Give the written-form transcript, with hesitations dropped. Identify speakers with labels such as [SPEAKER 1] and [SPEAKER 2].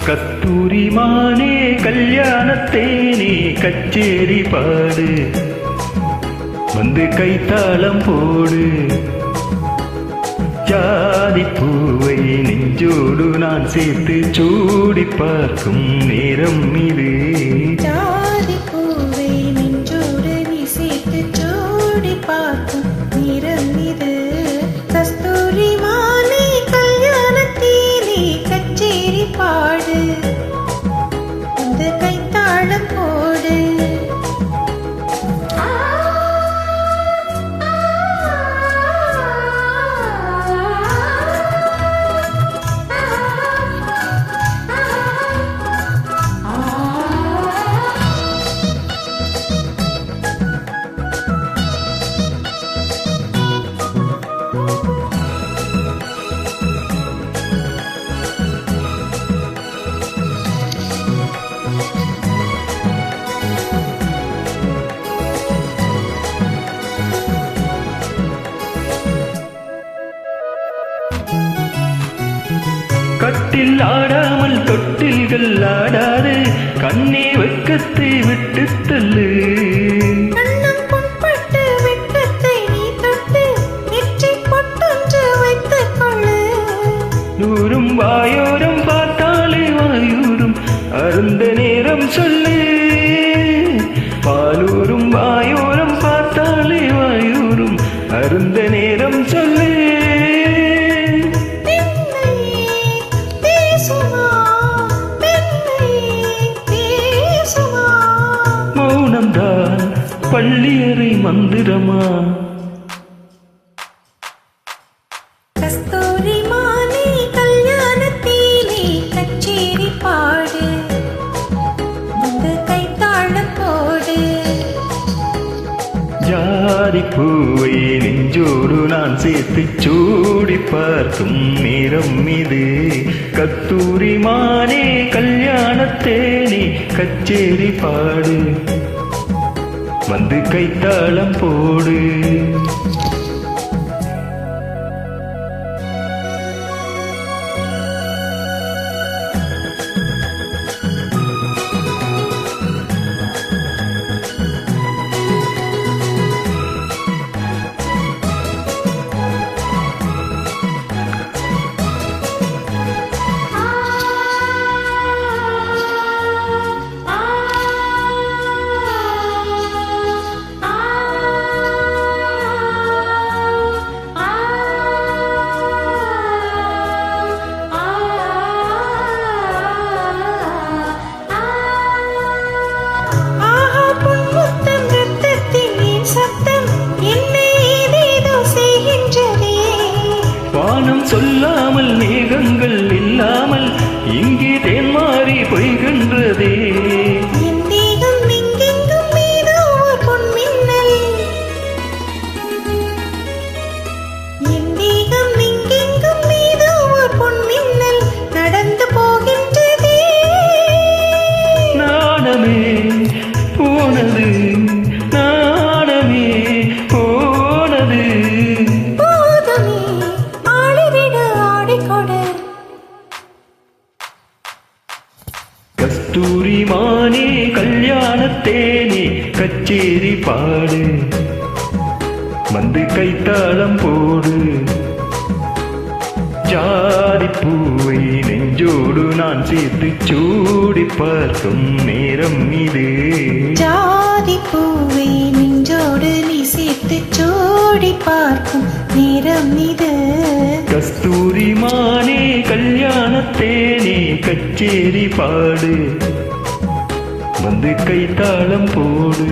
[SPEAKER 1] கஸ்தூரி மானே கல்யாணத்தேனே கச்சேரி பாடு வந்து கைத்தாளம் போடு ஜாதி பூவை நெஞ்சோடு நான் சேர்த்து சூடி பார்க்கும் நேரம் இது
[SPEAKER 2] ஜாதி பூவை நெஞ்சோடு நீ சேர்த்து சூடி பார்க்கும் நேரம் இது கஸ்தூரி மானே கல்யாணத்தேனே கச்சேரி பாடு இந்த கைத்தாளம் போடு
[SPEAKER 1] கட்டில் ஆடாமல் தொட்டில்கள் ஆடாது கண்ணே வெட்கத்தை விட்டு தள்ளு
[SPEAKER 2] கண்ணம் புண்பட்டு வெட்கத்தை நீ தொட்டு நெற்றி பொட்டொன்று வைத்துக் கொள்ளு
[SPEAKER 1] நூறும் வாயோரம் பார்த்தாலே வாயூரும் அருந்த நேரம் சொல்லு பாலூரும் வாயோரம் பார்த்தாலே வாயூரும் அருந்த நேரம் சொல்லு மௌனம்தான் பள்ளியறை மந்திரமா
[SPEAKER 2] கஸ்தூரி மானே கல்யாணத்தேனே கச்சேரி பாடு வந்து கைத்தாளம் போடு
[SPEAKER 1] ஜாதி பூவை நெஞ்சோடு நான் சேர்த்து சூடி பார்க்கும் நேரம் இது கஸ்தூரி மானே கல்யாணத்தேனே கச்சேரி பாடு வந்து கைத்தாளம் போடு வானம் சொல்லாமல் மேகங்கள் இல்லாமல் இங்கே தேன்மாறி பொய்கின்றதே
[SPEAKER 2] நடந்து போகின்றதே
[SPEAKER 1] நாணமே போனது நாணமே போனது கஸ்தூரி மானே கல்யாணத்தேனே கச்சேரி பாடு வந்து கைத்தாளம் போடு ஜாதி பூவை நெஞ்சோடு நான் சேர்த்து சூடி பார்க்கும் நேரம் இது
[SPEAKER 2] ஜாதி பூவை நெஞ்சோடு நீ சேர்த்து சூடி பார்க்கும் நேரம் இது
[SPEAKER 1] கஸ்தூரி மானே கல்யாணத்தேனே கச்சேரி பாடு வந்து கைத்தாளம் போடு